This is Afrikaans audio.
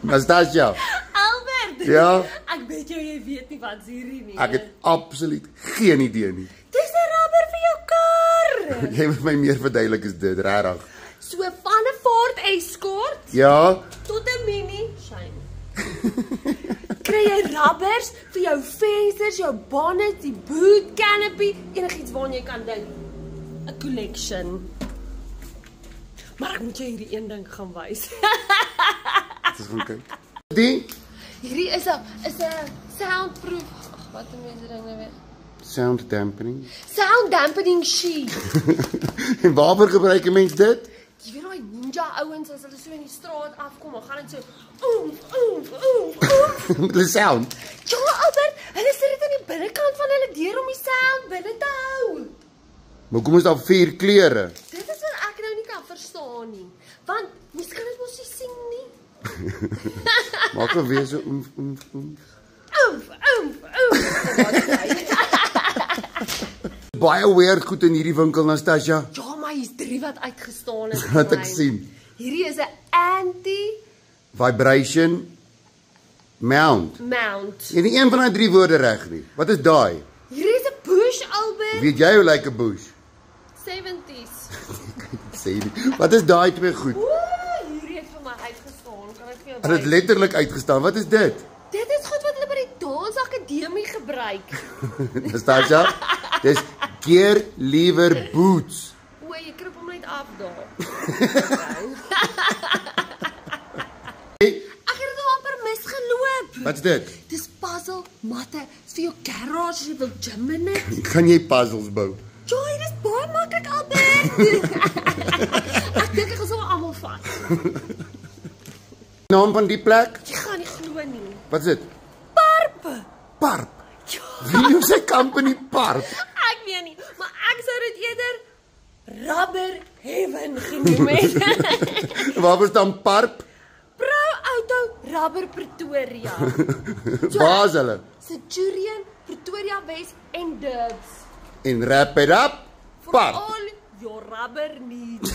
Nastasia. Albert! Ja? Ek weet jy weet nie wat hierdie nie. Ek het absoluut geen idee nie. Dis 'n rubber vir jou kar. Jy moet my meer verduidelik is dit, regtig. So van 'n Ford Escort Ja? tot 'n Mini Shine. Kry jy rubbers vir jou vensters, jou bonnet, die boot canopy, enigiets waarna jy kan dink. 'n Collection. Maar ek moet jou hierdie een ding gaan wys. Dit is van kyk. Die Hierdie is 'n soundproof. Ag, wat 'n mense ding nou weer. sound dampening. Sound dampening sheet. En waarvoor gebruik 'n mens dit? Jy weet daai ninja ouens as hulle so in die straat afkom, dan gaan dit so oef oef oef oef. Met die sound. Ja, Albert, hulle sit dit aan die binnekant van hulle deur om die sound binne te hou. Maar kom ons daar 4 kleure. Dit is wat ek nou nie kan verstaan nie. Want mens kan dit mos nie sien nie. Maak hom weer so oef. Oef oef oef. Baie weird goed in hierdie winkel, Nastasia. Ja, maar hier's 3 wat uitgestaan het. Wat ek sien. Hierdie is 'n anti Vibration mount. mount. Jy het nie een van daai 3 woorde reg nie. Wat is daai? Hierdie is 'n bush, Albert. Weet jy hoe lyk 'n bush? 70s. Sê nie. Wat is daai 2 goed? Ooh, hierdie het vir my uitgestaan. Kan ek vir jou Het dit letterlik uitgestaan. Wat is dit? Dit is goed wat hulle by die dansakademie gebruik. Nastasia, dis gear lever boots. O, jy krip hom net af daar. Ek het dit al amper misgeloop. Wat's dit? Dis puzzle matte. Dis vir jou garage as jy wil gym in dit. Kan jy puzzles bou? Ja, dit is baie maklik, Albert. Ek dink ek gaan sommer almal vat. Naam van die plek? Jy gaan nie glo nie. Wat is dit? Parp. Parp. Ja. Wie noem sy company Parp? Ek weet nie, maar ek sou dit eerder Rubber Heaven genoem het. Waar was dan Parp? Pro Auto Rubber Pretoria. Waar is hulle? Centurion, Pretoria Wes en Dubs. En wrap it up, For Parp. all your rubber needs.